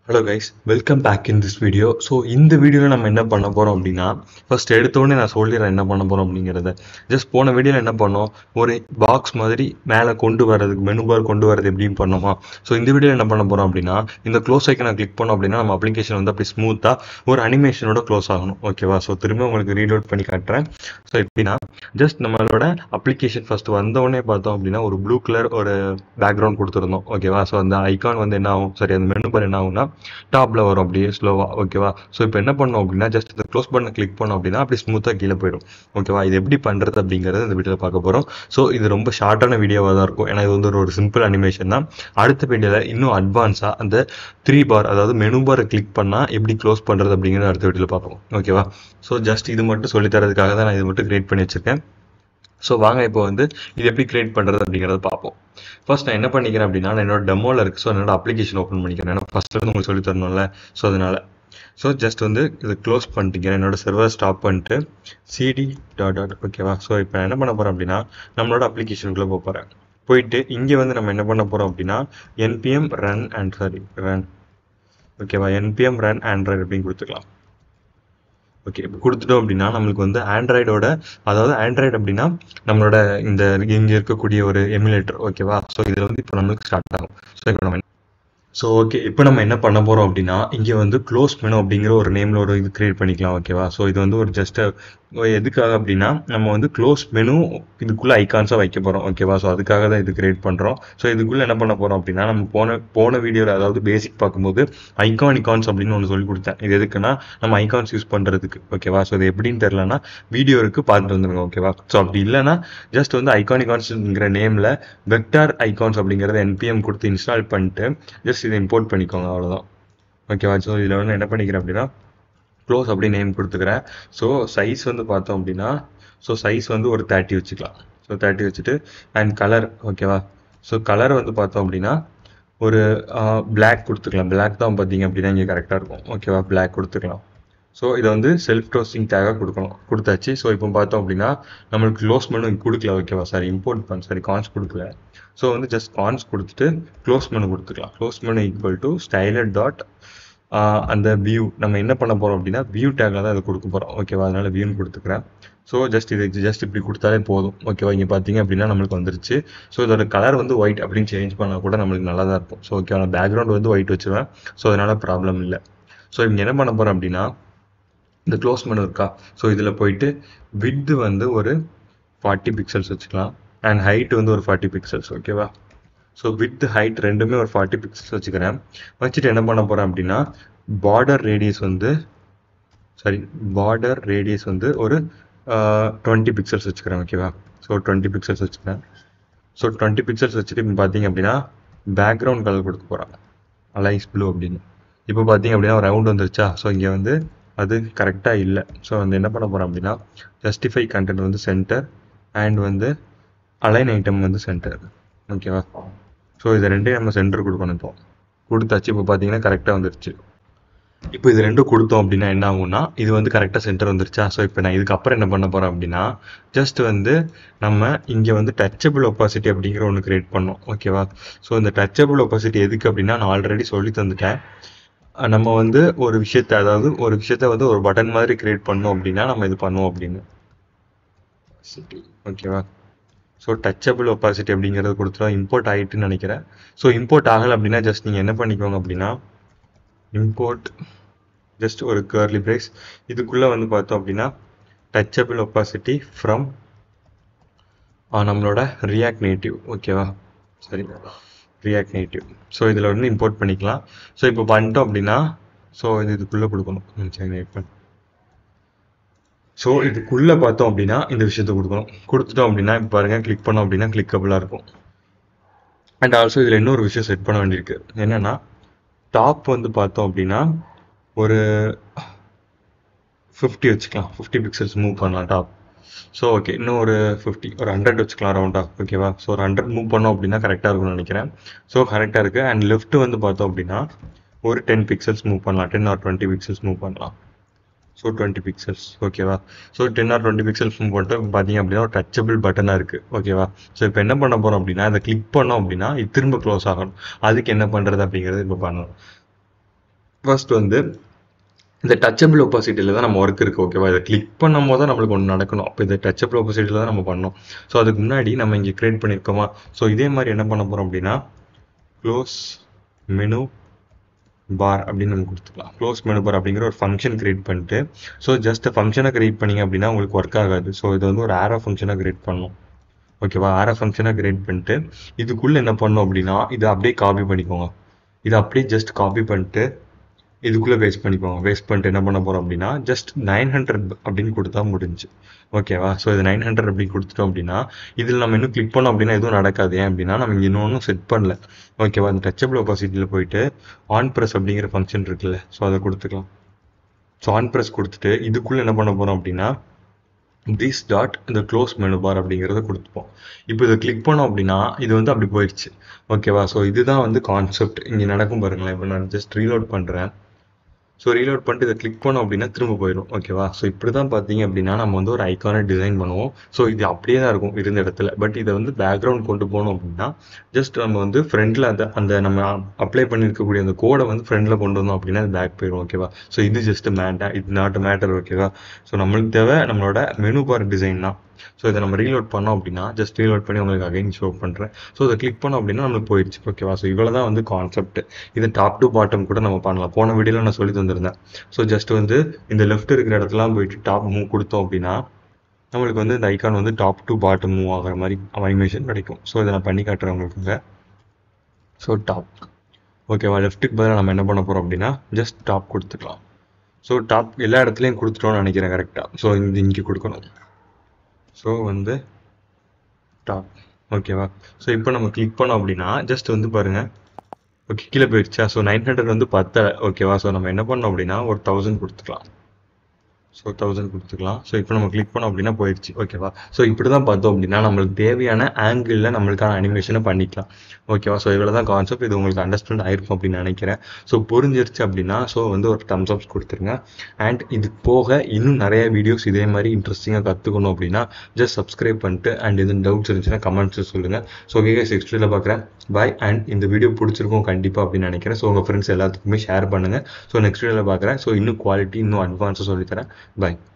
Hello guys, welcome back in this video. So இந்த வீடியோல நம்ம என்ன பண்ண போறோம் அப்படின்னா ஃபர்ஸ்ட் எடுத்தோடனே நான் சொல்லிடுறேன் என்ன பண்ண போறோம் அப்படிங்கறத. ஜஸ்ட் போன வீடியோல என்ன பண்ணோம், ஒரு பாக்ஸ் மாதிரி மேலே கொண்டு வரதுக்கு மெனு பார் கொண்டு வரது எப்படின்னு பண்ணோமா. ஸோ இந்த வீடியோல என்ன பண்ண போறோம் அப்படின்னா இந்த க்ளோஸ் ஐக்கனை கிளிக் பண்ணோம் அப்படின்னா நம்ம அப்ளிகேஷன் வந்து அப்படி ஸ்மூத்தா ஒரு அனிமேஷனோட க்ளோஸ் ஆகணும். ஓகேவா? ஸோ திரும்ப உங்களுக்கு ரீலோட் பண்ணி காட்டுறேன். ஸோ எப்படின்னா ஜஸ்ட் நம்மளோட அப்ளிகேஷன் ஃபர்ஸ்ட் வந்தோடனே பார்த்தோம் அப்படின்னா ஒரு ப்ளூ கலர் ஒரு பேக்ரவுண்ட் கொடுத்துருந்தோம். ஓகேவா? ஸோ அந்த ஐகான் வந்து என்ன ஆகும், சரி அந்த மெனு பார் என்ன ஆகும்னா டாப்ல வரும் அப்படியே ஸ்லோவா. ஓகேவா? ஸோ இப்போ என்ன பண்ணோம் அப்படின்னா ஜஸ்ட் இந்த க்ளோஸ் பட்டனை கிளிக் பண்ணோம் அப்படின்னா அப்படி ஸ்மூத்தாக கீழே போயிடும். ஓகேவா? இது எப்படி பண்ணுறது அப்படிங்கிறது இந்த வீடியோவில் பார்க்க போகிறோம். ஸோ இது ரொம்ப ஷார்ட்டான வீடியோவாக தான் இருக்கும், ஏன்னா இது வந்து ஒரு சிம்பிள் அனிமேஷன் தான். அடுத்த வீடியோவில் இன்னும் அட்வான்ஸாக அந்த 3 பார் அதாவது மெனு பாரை கிளிக் பண்ணால் எப்படி க்ளோஸ் பண்ணுறது அப்படிங்கிறது அடுத்த வீடியோவில் பார்ப்போம். ஓகேவா? ஸோ ஜஸ்ட் இது மட்டும் சொல்லித்தரதுக்காக தான் நான் இது மட்டும் கிரியேட் பண்ணி வச்சிருக்கேன். ஸோ வாங்க இப்போ வந்து இது எப்படி கிரியேட் பண்ணுறது அப்படிங்கிறத பார்ப்போம். ஃபர்ஸ்ட் நான் என்ன பண்ணிக்கிறேன் அப்படின்னா நான் என்னோட டெமோவில் இருக்குது. ஸோ என்னோட அப்ளிகேஷன் ஓப்பன் பண்ணிக்கிறேன். ஏன்னா ஃபர்ஸ்ட் வந்து உங்களுக்கு சொல்லி தரணும்ல. ஸோ அதனால ஜஸ்ட் வந்து இதை க்ளோஸ் பண்ணிக்கிறேன். என்னோட சர்வர் ஸ்டாப் பண்ணிட்டு cd டாட் ஓகேவா. ஸோ இப்போ நான் என்ன பண்ண போகிறேன் அப்படின்னா நம்மளோட அப்ளிகேஷனுக்குள்ளே போக போகிறேன். போயிட்டு இங்கே வந்து நம்ம என்ன பண்ண போகிறோம் அப்படின்னா npm run ஓகேவா, npm run android அப்படின்னு கொடுத்துக்கலாம். ஓகே, இப்போ கொடுத்துட்டோம் அப்படின்னா நம்மளுக்கு வந்து ஆண்ட்ராய்டோட, அதாவது ஆண்ட்ராய்டு அப்படின்னா நம்மளோட இந்த இங்கே இருக்கக்கூடிய ஒரு எமுலேட்டர். ஓகேவா? ஸோ இதில் வந்து இப்போ நம்மளுக்கு ஸ்டார்ட் ஆகும். ஸோ இப்போ நம்ம என்ன பண்ண போகிறோம் அப்படின்னா இங்கே வந்து க்ளோஸ் மெனு அப்படிங்கிற ஒரு நேமில் ஒரு இது கிரியேட் பண்ணிக்கலாம். ஓகேவா? ஸோ இது வந்து ஒரு ஜஸ்ட் எதுக்காக அப்படின்னா நம்ம வந்து க்ளோஸ் மெனு இதுக்குள்ளே ஐகான்ஸாக வைக்க போகிறோம். ஓகேவா? ஸோ அதுக்காக தான் இது கிரியேட் பண்ணுறோம். ஸோ இதுக்குள்ளே என்ன பண்ண போகிறோம் அப்படின்னா நம்ம போன வீடியோவில் அதாவது பேசிக் பார்க்கும்போது ஐகான்ஸ் அப்படின்னு ஒன்று சொல்லி கொடுத்தேன். இது எதுக்குன்னா நம்ம ஐகான்ஸ் யூஸ் பண்ணுறதுக்கு. ஓகேவா? ஸோ இது எப்படின்னு தெரிலனா வீடியோ இருக்குது, பார்த்துட்டு வந்துருங்க. ஓகேவா? ஸோ அப்படி இல்லைன்னா ஜஸ்ட் வந்து ஐகான்ஸ்ங்கிற நேமில் வெக்டார் ஐகான்ஸ் அப்படிங்கிறத npm கொடுத்து இன்ஸ்டால் பண்ணிட்டு ஜஸ்ட் இதை இம்போர்ட் பண்ணிக்கோங்க, அவ்வளோதான். ஓகேவா? ஸோ இதில் வந்து என்ன பண்ணிக்கிறேன் அப்படின்னா க்ளோஸ் அப்படி நேம் கொடுத்துக்கிறேன். ஸோ சைஸ் வந்து பார்த்தோம் அப்படின்னா சைஸ் வந்து ஒரு 30 வச்சுக்கலாம். ஸோ 30 வச்சுட்டு அண்ட் கலர். ஓகேவா? ஸோ கலர் வந்து பார்த்தோம் அப்படின்னா ஒரு பிளாக் கொடுத்துக்கலாம். பிளாக் தான் பார்த்தீங்க அப்படின்னா இங்கே கரெக்டாக இருக்கும். ஓகேவா? பிளாக் கொடுத்துக்கலாம். ஸோ இதை வந்து செல்ஃப் க்ளோசிங் டேகாக கொடுத்தாச்சு. ஸோ இப்போ பார்த்தோம் அப்படின்னா நம்மளுக்கு க்ளோஸ் மெனு கொடுக்கல. ஓகேவா? கான்ஸ் கொடுக்கல. ஸோ வந்து ஜஸ்ட் கான்ஸ் கொடுத்துட்டு க்ளோஸ் மெனு கொடுத்துக்கலாம். Close menu equal to styler dot அந்த வியூ நம்ம என்ன பண்ண போகிறோம் அப்படின்னா வியூ டேக்கில் தான் அதை கொடுக்க போகிறோம். ஓகேவா? அதனால் வியூன்னு கொடுத்துக்கிறேன். ஸோ ஜஸ்ட் இப்படி கொடுத்தாலே போதும். ஓகேவா? இங்கே பார்த்தீங்க அப்படின்னா நம்மளுக்கு வந்துருச்சு. ஸோ இதோட கலர் வந்து ஒயிட் அப்படின்னு சேஞ்ச் பண்ணால் கூட நம்மளுக்கு நல்லா தான் இருக்கும். ஸோ ஓகேவா? நான் பேக்ரவுண்ட் வந்து ஒயிட் வச்சுருவேன். ஸோ அதனால் ப்ராப்ளம் இல்லை. ஸோ இங்கே என்ன பண்ண போகிறோம் அப்படின்னா இந்த க்ளோஸ் மெனு இருக்கா. ஸோ இதில் போயிட்டு விட்த் வந்து ஒரு 40 பிக்சல்ஸ் வச்சுக்கலாம் அண்ட் ஹைட் வந்து ஒரு 40 பிக்சல்ஸ். ஓகேவா? ஸோ வித் ஹைட் ரெண்டுமே ஒரு 40 பிக்சல்ஸ் வச்சுக்கிறேன். வச்சுட்டு என்ன பண்ண போகிறேன் அப்படின்னா பார்டர் ரேடியஸ் வந்து ஒரு 20 பிக்சல்ஸ் வச்சுக்கிறேன். ஓகேவா? ஸோ 20 பிக்சல்ஸ் வச்சுக்கிறேன். ஸோ 20 பிக்சல்ஸ் வச்சுட்டு இப்போ பார்த்தீங்க அப்படின்னா பேக்ரவுண்ட் கலர் கொடுக்க போகிறேன், அலைஸ் ப்ளூ அப்படின்னு. இப்போ பார்த்தீங்க அப்படின்னா ரவுண்ட் வந்துருச்சா. ஸோ இங்கே வந்து அது கரெக்டாக இல்லை. ஸோ வந்து என்ன பண்ண போகிறேன் அப்படின்னா ஜஸ்டிஃபை கண்டென்ட் வந்து சென்டர் அண்ட் வந்து அலைன் ஐட்டம் வந்து சென்டர். ஓகேவா? ஸோ இது ரெண்டையும் நம்ம சென்டர் கொடுக்கணும். இப்போ கொடுத்தாச்சு. இப்போ பார்த்தீங்கன்னா கரெக்டாக வந்துருச்சு. இப்போ இது ரெண்டும் கொடுத்தோம் அப்படின்னா என்ன ஆகும்னா இது வந்து கரெக்டாக சென்டர் வந்துருச்சா. ஸோ இப்போ நான் இதுக்கப்புறம் என்ன பண்ண போகிறேன் அப்படின்னா ஜஸ்ட் வந்து நம்ம இங்கே வந்து டச்சபிள் ஒப்பாசிட்டி அப்படிங்கிற ஒன்று கிரியேட் பண்ணோம். ஓகேவா? ஸோ இந்த டச்சபிள் ஒப்பாசிட்டி எதுக்கு அப்படின்னா நான் ஆல்ரெடி சொல்லி தந்துட்டேன். நம்ம வந்து ஒரு விஷயத்த வந்து ஒரு பட்டன் மாதிரி கிரியேட் பண்ணோம் அப்படின்னா நம்ம இது பண்ணுவோம் அப்படின்னு. ஓகேவா? ஸோ டச்சபிள் ஒப்பாசிட்டி அப்படிங்கிறது கொடுத்துருவோம். இம்போர்ட் ஆகிட்டுன்னு நினைக்கிறேன். ஸோ இம்போர்ட் ஆகலை அப்படின்னா ஜஸ்ட் நீங்கள் என்ன பண்ணிக்கோங்க அப்படின்னா இம்போர்ட் ஜஸ்ட் ஒரு கர்லி பிரேஸ் இதுக்குள்ளே வந்து பார்த்தோம் அப்படின்னா டச்சபிள் ஒப்பாசிட்டி ஃப்ரம் நம்மளோட ரியாக்ட் நேட்டிவ். ஓகேவா? சரி, ரியாக்ட் நேட்டிவ். ஸோ இதில் வந்து இம்போர்ட் பண்ணிக்கலாம். ஸோ இப்போ பண்ணிட்டோம் அப்படின்னா இதுக்குள்ளே கொடுக்கணும். ஸோ இதுக்குள்ளே பார்த்தோம் அப்படின்னா இந்த விஷயத்தை கொடுத்துட்டோம் அப்படின்னா இப்போ பாருங்கள் கிளிக் பண்ணோம் அப்படின்னா கிளிக்கபிளாக இருக்கும். அண்ட் ஆல்சோ இதில் இன்னொரு விஷயம் செட் பண்ண வேண்டியிருக்கு. என்னென்னா டாப் வந்து பார்த்தோம் அப்படின்னா ஒரு 50 வச்சுக்கலாம். 50 பிக்சல்ஸ் மூவ் பண்ணலாம் டாப். ஸோ ஓகே, இன்னும் ஒரு 100 வச்சுக்கலாம் ரவுண்டாக. ஓகேவா? ஸோ ஒரு 100 மூவ் பண்ணோம் அப்படின்னா கரெக்டாக இருக்கும்னு நினைக்கிறேன். ஸோ கரெக்டாக இருக்குது. அண்ட் லெஃப்ட் வந்து பார்த்தோம் அப்படின்னா ஒரு 10 பிக்சல்ஸ் மூவ் பண்ணலாம். 10 or 20 பிக்சல்ஸ் மூவ் பண்ணலாம். So 20 pixels. ஓகேவா? ஸோ 10 or 20 பிக்சல்ஸ் மூவ் பண்ணிட்டு பார்த்தீங்க அப்படின்னா ஒரு டச்சபிள் பட்டனாக இருக்குது. ஓகேவா? ஸோ இப்போ என்ன பண்ண போகிறோம் அப்படின்னா அதை கிளிக் பண்ணோம் அப்படின்னா இது திரும்ப க்ளோஸ் ஆகணும். அதுக்கு என்ன பண்ணுறது அப்படிங்கிறது இப்போ பண்ணணும். ஃபர்ஸ்ட் வந்து இந்த டச்சபிள் ஒப்பாசிட்டியில் தான் நம்ம ஒர்க் இருக்குது ஓகேவா. இதை கிளிக் பண்ணும் போது தான் நம்மளுக்கு ஒன்று நடக்கணும். அப்போ இந்த டச்சபிள் ஒப்பாசிட்டியில் தான் நம்ம பண்ணோம். ஸோ அதுக்கு முன்னாடி நம்ம இங்கே கிரியேட் பண்ணியிருக்கோமா. ஸோ இதே மாதிரி என்ன பண்ண போகிறோம் அப்படின்னா க்ளோஸ் மெனு பார் அப்படின்னு நம்ம கொடுத்துக்கலாம். க்ளோஸ் மெனு பார் அப்படிங்கிற ஒரு ஃபங்க்ஷன் கிரியேட் பண்ணிட்டு ஸோ ஜஸ்ட் ஃபங்க்ஷனை கிரியேட் பண்ணிங்க அப்படின்னா உங்களுக்கு ஒர்க் ஆகாது. ஸோ இது வந்து ஒரு ஆரோ ஃபங்க்ஷனாக கிரியேட் பண்ணணும் ஓகேவா. ஆரோ ஃபங்க்ஷனாக கிரியேட் பண்ணிட்டு இதுக்குள்ளே என்ன பண்ணணும் அப்படின்னா இதை அப்படியே காப்பி பண்ணிக்கோங்க. இதை அப்படியே ஜஸ்ட் காப்பி பண்ணிட்டு இதுக்குள்ளே வேஸ்ட் பண்ணிக்கோங்க. வேஸ்ட் பண்ணிட்டு என்ன பண்ண போகிறோம் அப்படின்னா ஜஸ்ட் 900 அப்படின்னு கொடுத்தா முடிஞ்சு ஓகேவா. ஸோ இது 900 அப்படி கொடுத்துட்டோம் அப்படின்னா இதில் நம்ம இன்னும் கிளிக் பண்ணோம் அப்படின்னா எதுவும் நடக்காது. ஏன் அப்படின்னா நம்ம இங்கே இன்னொன்றும் செட் பண்ணல ஓகேவா. அந்த டச்சபிள் ஒப்பாசிட்டியில் போயிட்டு ஆன் ப்ரெஸ் அப்படிங்கிற ஃபங்க்ஷன் இருக்குல்ல, ஸோ அதை கொடுத்துக்கலாம். ஸோ ஆன் ப்ரெஸ் கொடுத்துட்டு இதுக்குள்ளே என்ன பண்ண போகிறோம் அப்படின்னா திஸ் டாட் இந்த க்ளோஸ் மெனு பார் அப்படிங்கிறத கொடுத்துப்போம். இப்போ இதை கிளிக் பண்ணோம் அப்படின்னா இது வந்து அப்படி போயிடுச்சு ஓகேவா. ஸோ இதுதான் வந்து கான்செப்ட் இங்கே நடக்கும் பாருங்களேன். இப்போ நான் ஜஸ்ட் ரீலோட் பண்ணுறேன். ஸோ ரீலோட் பண்ணிட்டு இதை கிளிக் பண்ணோம் அப்படின்னா திரும்ப போயிடும் ஓகேவா. ஸோ இப்படி தான் பார்த்தீங்க அப்படின்னா நம்ம வந்து ஒரு ஐக்கானை டிசைன் பண்ணுவோம். ஸோ இது அப்படியே தான் இருக்கும் இருந்த இடத்துல. பட் இதை வந்து பேக்ரவுண்ட் கொண்டு போனோம் அப்படின்னா ஜஸ்ட் நம்ம வந்து ஃப்ரண்டில் அந்த நம்ம அப்ளை பண்ணியிருக்கக்கூடிய அந்த கோடை வந்து ஃப்ரண்டில் கொண்டு வந்தோம் அப்படின்னா அது பேக் போயிடும் ஓகேவா. ஸோ இது ஜஸ்ட் இது நாட் மேட்டர் ஓகேவா. ஸோ நம்மளுக்கு தேவை நம்மளோட மெனு பார் டிசைன் தான். ஸோ இதை நம்ம ரீலோட் பண்ணோம் அப்படின்னா ஜஸ்ட் ரீலோட் பண்ணி உங்களுக்கு அகைன் ஷோ பண்ணுறேன். ஸோ இதை கிளிக் பண்ணோம் அப்படின்னா நம்மளுக்கு போயிடுச்சு ஓகேவா. ஸோ இவ்வளோ தான் வந்து கான்செப்ட். இதை டாப் டு பாட்டம் கூட நம்ம பண்ணலாம். போன வீடியோவில் நான் சொல்லி தந்திருந்தேன். ஸோ ஜஸ்ட் வந்து இந்த லெஃப்ட் இருக்கிற இடத்துலாம் போயிட்டு டாப் மூவ் கொடுத்தோம் அப்படின்னா நம்மளுக்கு வந்து இந்த ஐக்கான் வந்து டாப் டு பாட்டம் மூவ் ஆகிற மாதிரி அனிமேஷன் கிடைக்கும். ஸோ இதை நான் பண்ணி காட்டுறேன் உங்களுக்கு. ஸோ டாப் ஓகேவா. லெஃப்ட்டுக்கு பதிலாக நம்ம என்ன பண்ண போகிறோம் அப்படின்னா ஜஸ்ட் டாப் கொடுத்துக்கலாம். ஸோ டாப் எல்லா இடத்துலையும் கொடுத்துட்டோம்னு நினைக்கிறேன் கரெக்டாக. ஸோ இங்கே கொடுக்கணும். ஸோ வந்து டாப் ஓகேவா. ஸோ இப்போ நம்ம கிளிக் பண்ணோம் அப்படின்னா ஜஸ்ட் வந்து பாருங்கள் ஓகே கீழே போயிடுச்சா. ஸோ 900 வந்து 10 ஓகேவா. ஸோ நம்ம என்ன பண்ணோம் அப்படின்னா ஒரு 1000 கொடுத்துக்கலாம். ஸோ 1000 கொடுத்துக்கலாம். ஸோ இப்போ நம்ம கிளிக் பண்ணோம் அப்படின்னா போயிடுச்சு ஓகேவா. ஸோ இப்படி தான் பார்த்தோம் அப்படின்னா நம்மளுக்கு தேவையான ஆங்கிளில் நம்மளுக்கான அனிமேஷனை பண்ணிக்கலாம் ஓகேவா. ஸோ இவ்வளோ தான் கான்செப்ட். இது உங்களுக்கு அண்டர்ஸ்டாண்ட் ஆயிருக்கும் அப்படின்னு நினைக்கிறேன். ஸோ புரிஞ்சிருச்சு அப்படின்னா ஸோ வந்து ஒரு தம்ஸ் அப்ஸ் கொடுத்துருங்க. அண்ட் இது போக இன்னும் நிறைய வீடியோஸ் இதே மாதிரி இன்ட்ரெஸ்டிங்காக கற்றுக்கணும் அப்படின்னா ஜஸ்ட் சப்ஸ்கிரைப் பண்ணிட்டு அண்ட் எதுவும் டவுட்ஸ் இருந்துச்சுன்னா கமெண்ட்ஸ் சொல்லுங்கள். ஸோ ஓகே நெக்ஸ்ட் வீடியோவில் பார்க்குறேன். பாய். அண்ட் இந்த வீடியோ பிடிச்சிருக்கும் கண்டிப்பாக அப்படின்னு நினைக்கிறேன். ஸோ உங்கள் ஃப்ரெண்ட்ஸ் எல்லாத்துக்குமே ஷேர் பண்ணுங்கள். ஸோ நெக்ஸ்ட் வீடியோவில் பார்க்குறேன். ஸோ இன்னும் குவாலிட்டி இன்னும் அட்வான்ஸாக சொல்லித்தரேன். Bye.